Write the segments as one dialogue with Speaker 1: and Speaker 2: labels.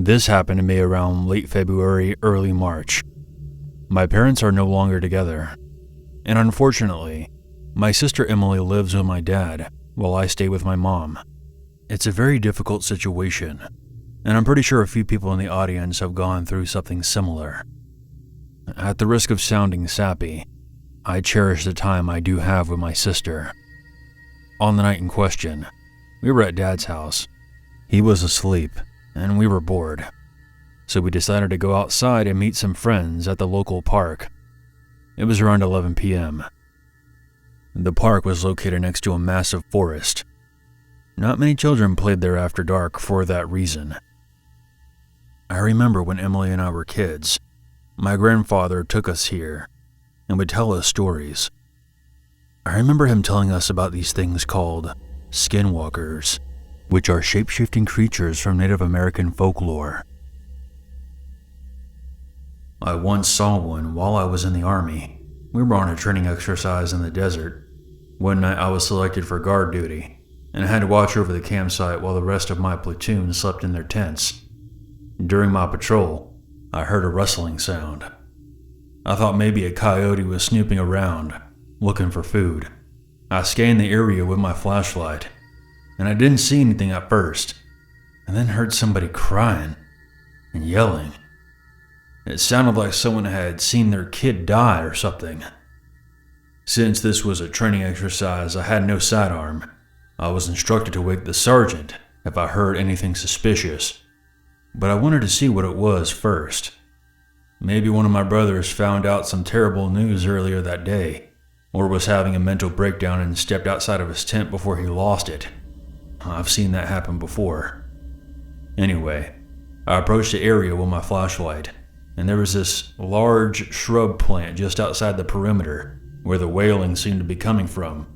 Speaker 1: This happened to me around late February, early March. My parents are no longer together, and unfortunately, my sister Emily lives with my dad while I stay with my mom. It's a very difficult situation, and I'm pretty sure a few people in the audience have gone through something similar. At the risk of sounding sappy, I cherish the time I do have with my sister. On the night in question, we were at Dad's house. He was asleep, and we were bored, so we decided to go outside and meet some friends at the local park. It was around 11 p.m. The park was located next to a massive forest. Not many children played there after dark for that reason. I remember when Emily and I were kids, my grandfather took us here and would tell us stories. I remember him telling us about these things called Skinwalkers, which are shape-shifting creatures from Native American folklore. I once saw one while I was in the Army. We were on a training exercise in the desert. One night I was selected for guard duty, and I had to watch over the campsite while the rest of my platoon slept in their tents. During my patrol, I heard a rustling sound. I thought maybe a coyote was snooping around, looking for food. I scanned the area with my flashlight, and I didn't see anything at first, and then heard somebody crying and yelling. It sounded like someone had seen their kid die or something. Since this was a training exercise, I had no sidearm. I was instructed to wake the sergeant if I heard anything suspicious, but I wanted to see what it was first. Maybe one of my brothers found out some terrible news earlier that day, or was having a mental breakdown and stepped outside of his tent before he lost it. I've seen that happen before. Anyway, I approached the area with my flashlight, and there was this large shrub plant just outside the perimeter where the wailing seemed to be coming from.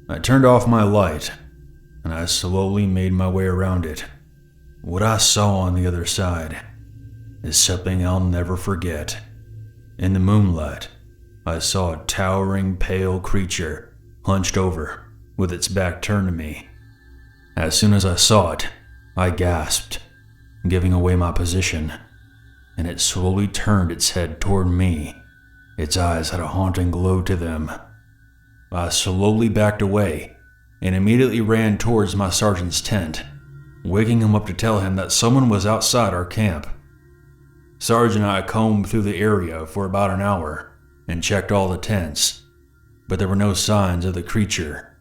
Speaker 1: I turned off my light, and I slowly made my way around it. What I saw on the other side is something I'll never forget. In the moonlight, I saw a towering, pale creature hunched over, with its back turned to me. As soon as I saw it, I gasped, giving away my position, and it slowly turned its head toward me. Its eyes had a haunting glow to them. I slowly backed away and immediately ran towards my sergeant's tent, waking him up to tell him that someone was outside our camp. Sarge and I combed through the area for about an hour and checked all the tents, but there were no signs of the creature.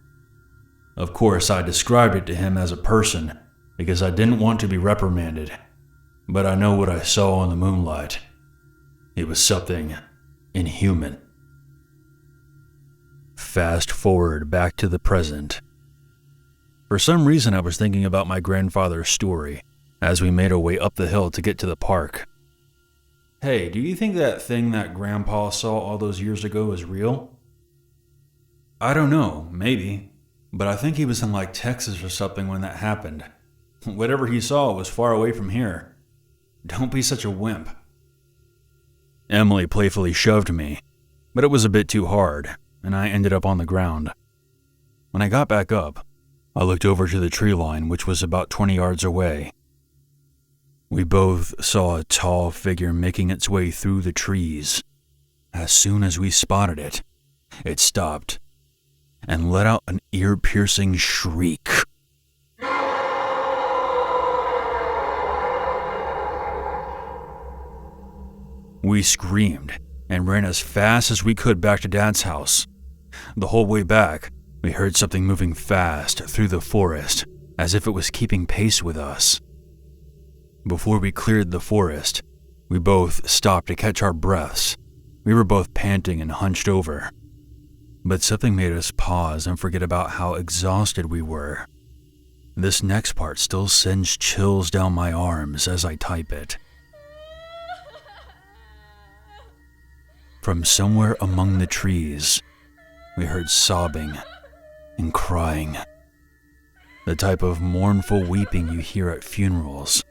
Speaker 1: Of course, I described it to him as a person because I didn't want to be reprimanded, but I know what I saw in the moonlight. It was something inhuman. Fast forward back to the present. For some reason, I was thinking about my grandfather's story as we made our way up the hill to get to the park. Hey, do you think that thing that Grandpa saw all those years ago is real? I don't know, maybe, but I think he was in like Texas or something when that happened. Whatever he saw was far away from here. Don't be such a wimp. Emily playfully shoved me, but it was a bit too hard, and I ended up on the ground. When I got back up, I looked over to the tree line, which was about 20 yards away. We both saw a tall figure making its way through the trees. As soon as we spotted it, it stopped and let out an ear-piercing shriek. We screamed and ran as fast as we could back to Dad's house. The whole way back, we heard something moving fast through the forest, as if it was keeping pace with us. Before we cleared the forest, we both stopped to catch our breaths. We were both panting and hunched over. But something made us pause and forget about how exhausted we were. This next part still sends chills down my arms as I type it. From somewhere among the trees, we heard sobbing and crying. The type of mournful weeping you hear at funerals.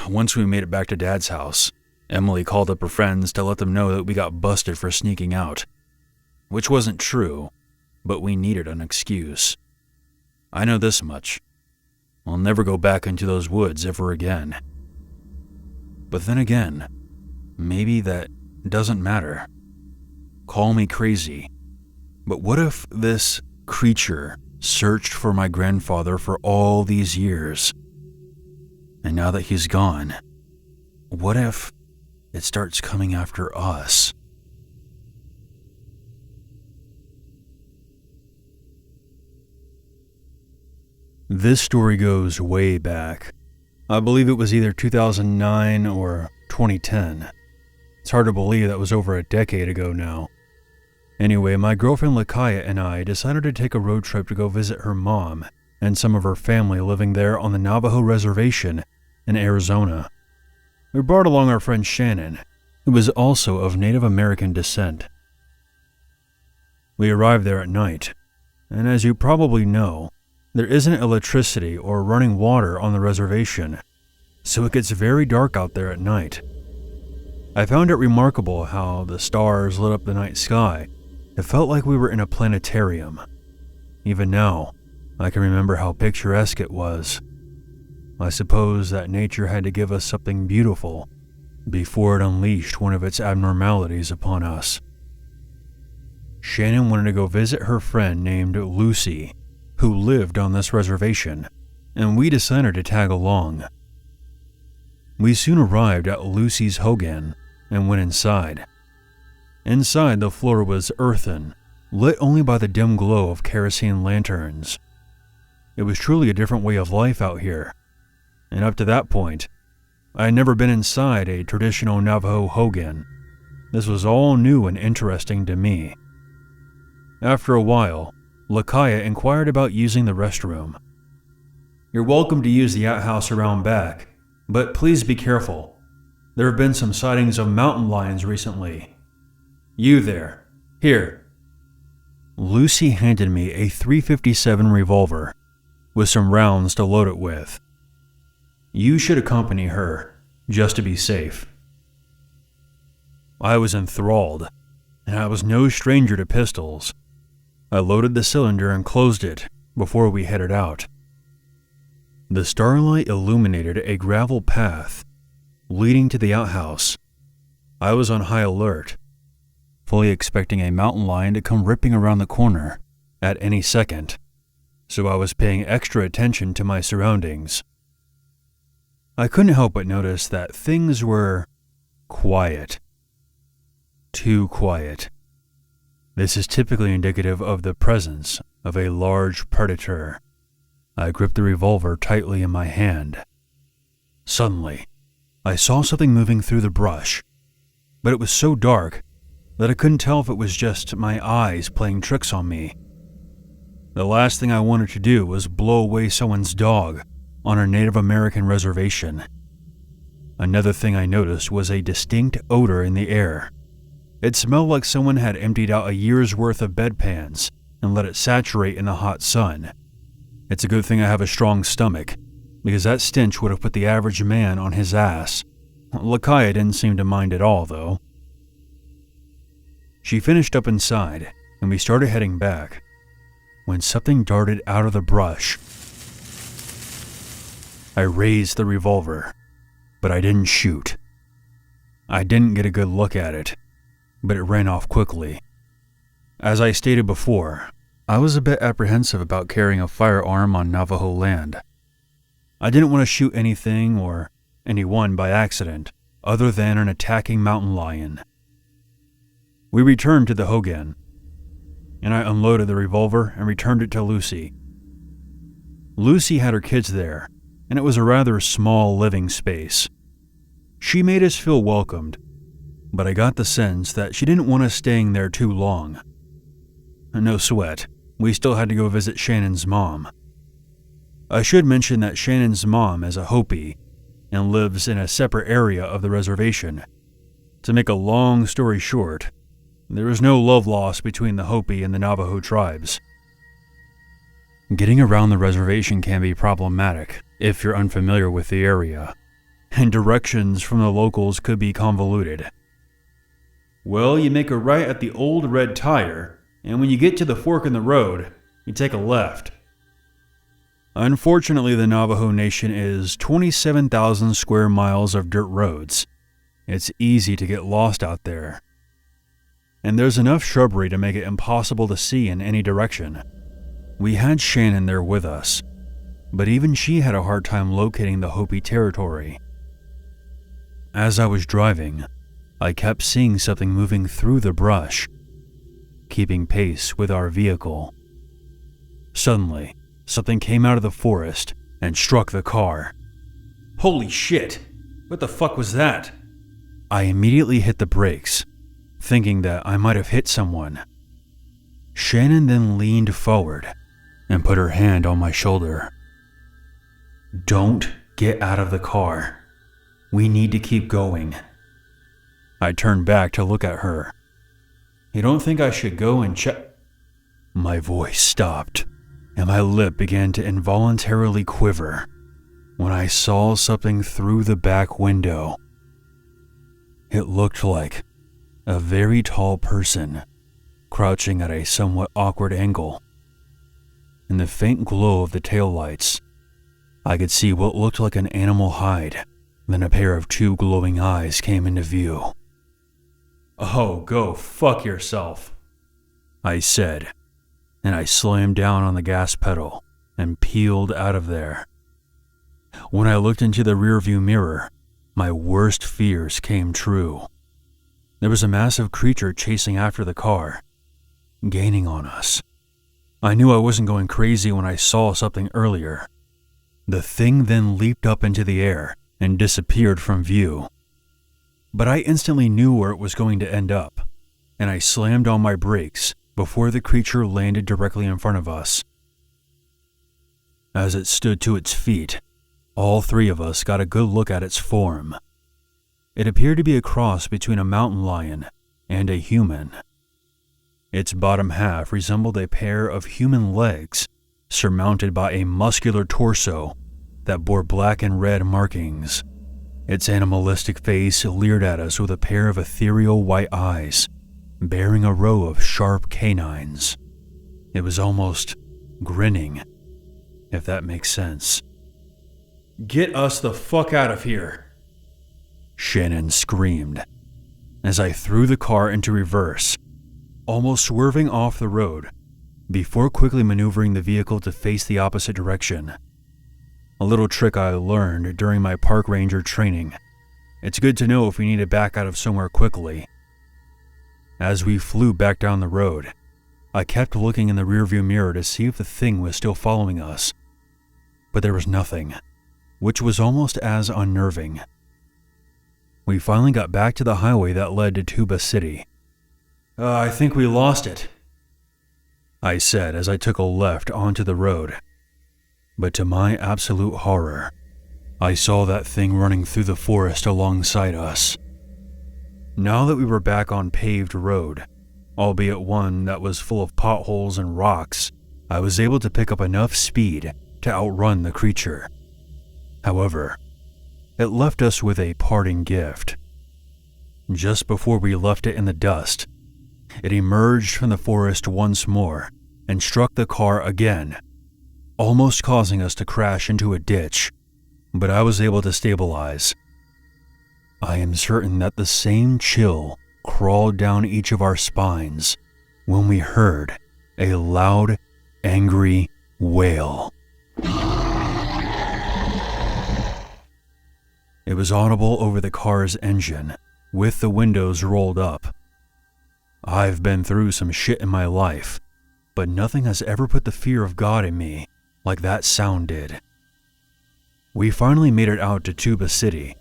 Speaker 1: Once we made it back to Dad's house, Emily called up her friends to let them know that we got busted for sneaking out. Which wasn't true, but we needed an excuse. I know this much. I'll never go back into those woods ever again. But then again, maybe that doesn't matter. Call me crazy, but what if this creature searched for my grandfather for all these years? And now that he's gone, what if it starts coming after us? This story goes way back. I believe it was either 2009 or 2010. It's hard to believe that was over a decade ago now. Anyway, my girlfriend Lakaya and I decided to take a road trip to go visit her mom and some of her family living there on the Navajo Reservation in Arizona. We brought along our friend Shannon, who was also of Native American descent. We arrived there at night, and as you probably know, there isn't electricity or running water on the reservation, so it gets very dark out there at night. I found it remarkable how the stars lit up the night sky. It felt like we were in a planetarium. Even now, I can remember how picturesque it was. I suppose that nature had to give us something beautiful before it unleashed one of its abnormalities upon us. Shannon wanted to go visit her friend named Lucy, who lived on this reservation, and we decided to tag along. We soon arrived at Lucy's hogan and went inside. Inside, the floor was earthen, lit only by the dim glow of kerosene lanterns. It was truly a different way of life out here, and up to that point, I had never been inside a traditional Navajo hogan. This was all new and interesting to me. After a while, Lakaya inquired about using the restroom. "You're welcome to use the outhouse around back, but please be careful. There have been some sightings of mountain lions recently. You there. Here." Lucy handed me a .357 revolver with some rounds to load it with. "You should accompany her, just to be safe." I was enthralled, and I was no stranger to pistols. I loaded the cylinder and closed it before we headed out. The starlight illuminated a gravel path leading to the outhouse. I was on high alert, fully expecting a mountain lion to come ripping around the corner at any second, so I was paying extra attention to my surroundings. I couldn't help but notice that things were quiet. Too quiet. This is typically indicative of the presence of a large predator. I gripped the revolver tightly in my hand. Suddenly, I saw something moving through the brush, but it was so dark that I couldn't tell if it was just my eyes playing tricks on me. The last thing I wanted to do was blow away someone's dog on a Native American reservation. Another thing I noticed was a distinct odor in the air. It smelled like someone had emptied out a year's worth of bedpans and let it saturate in the hot sun. It's a good thing I have a strong stomach, because that stench would have put the average man on his ass. Lakaya didn't seem to mind at all, though. She finished up inside, and we started heading back, when something darted out of the brush. I raised the revolver, but I didn't shoot. I didn't get a good look at it, but it ran off quickly. As I stated before, I was a bit apprehensive about carrying a firearm on Navajo land. I didn't want to shoot anything or anyone by accident, other than an attacking mountain lion. We returned to the hogan, and I unloaded the revolver and returned it to Lucy. Lucy had her kids there, and it was a rather small living space. She made us feel welcomed, but I got the sense that she didn't want us staying there too long. No sweat, we still had to go visit Shannon's mom. I should mention that Shannon's mom is a Hopi and lives in a separate area of the reservation. To make a long story short, there is no love lost between the Hopi and the Navajo tribes. Getting around the reservation can be problematic if you're unfamiliar with the area, and directions from the locals could be convoluted. "Well, you make a right at the old red tire, and when you get to the fork in the road, you take a left." Unfortunately, the Navajo Nation is 27,000 square miles of dirt roads. It's easy to get lost out there. And there's enough shrubbery to make it impossible to see in any direction. We had Shannon there with us, but even she had a hard time locating the Hopi territory. As I was driving, I kept seeing something moving through the brush, keeping pace with our vehicle. Suddenly, something came out of the forest and struck the car. Holy shit! What the fuck was that? I immediately hit the brakes, thinking that I might have hit someone. Shannon then leaned forward and put her hand on my shoulder. Don't get out of the car. We need to keep going. I turned back to look at her. You don't think I should go and check? My voice stopped, and my lip began to involuntarily quiver when I saw something through the back window. It looked like a very tall person crouching at a somewhat awkward angle. In the faint glow of the taillights, I could see what looked like an animal hide. Then a pair of two glowing eyes came into view. Oh, go fuck yourself, I said, and I slammed down on the gas pedal and peeled out of there. When I looked into the rearview mirror, my worst fears came true. There was a massive creature chasing after the car, gaining on us. I knew I wasn't going crazy when I saw something earlier. The thing then leaped up into the air and disappeared from view. But I instantly knew where it was going to end up, and I slammed on my brakes before the creature landed directly in front of us. As it stood to its feet, all three of us got a good look at its form. It appeared to be a cross between a mountain lion and a human. Its bottom half resembled a pair of human legs, surmounted by a muscular torso that bore black and red markings. Its animalistic face leered at us with a pair of ethereal white eyes, bearing a row of sharp canines. It was almost grinning, if that makes sense. Get us the fuck out of here, Shannon screamed, as I threw the car into reverse, almost swerving off the road, before quickly maneuvering the vehicle to face the opposite direction. A little trick I learned during my park ranger training. It's good to know if we need to back out of somewhere quickly. As we flew back down the road, I kept looking in the rearview mirror to see if the thing was still following us. But there was nothing, which was almost as unnerving. We finally got back to the highway that led to Tuba City. I think we lost it, I said as I took a left onto the road. But to my absolute horror, I saw that thing running through the forest alongside us. Now that we were back on paved road, albeit one that was full of potholes and rocks, I was able to pick up enough speed to outrun the creature. However, it left us with a parting gift. Just before we left it in the dust, it emerged from the forest once more and struck the car again, almost causing us to crash into a ditch, but I was able to stabilize. I am certain that the same chill crawled down each of our spines when we heard a loud, angry wail. It was audible over the car's engine, with the windows rolled up. I've been through some shit in my life, but nothing has ever put the fear of God in me like that sound did. We finally made it out to Tuba City,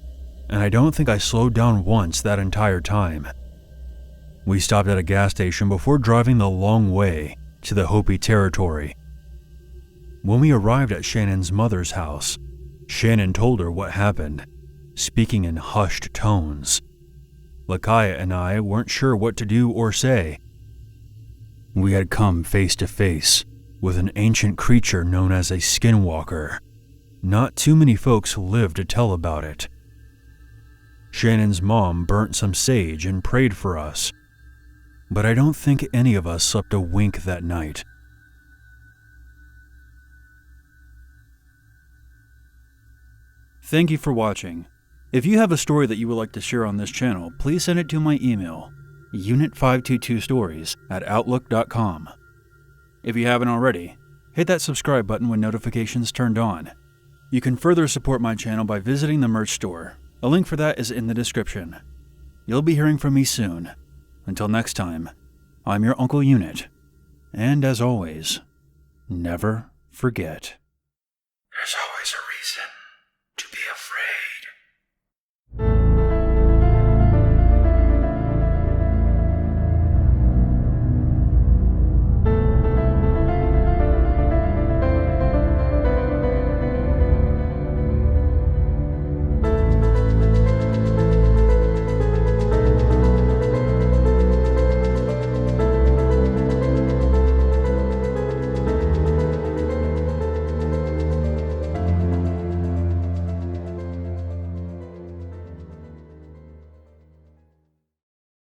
Speaker 1: and I don't think I slowed down once that entire time. We stopped at a gas station before driving the long way to the Hopi territory. When we arrived at Shannon's mother's house, Shannon told her what happened, speaking in hushed tones. Lakaya and I weren't sure what to do or say. We had come face to face with an ancient creature known as a Skinwalker. Not too many folks lived to tell about it. Shannon's mom burnt some sage and prayed for us, but I don't think any of us slept a wink that night. Thank you for watching. If you have a story that you would like to share on this channel, please send it to my email, unit522stories@outlook.com. If you haven't already, hit that subscribe button when notifications turned on. You can further support my channel by visiting the merch store. A link for that is in the description. You'll be hearing from me soon. Until next time, I'm your Uncle Unit. And as always, never forget.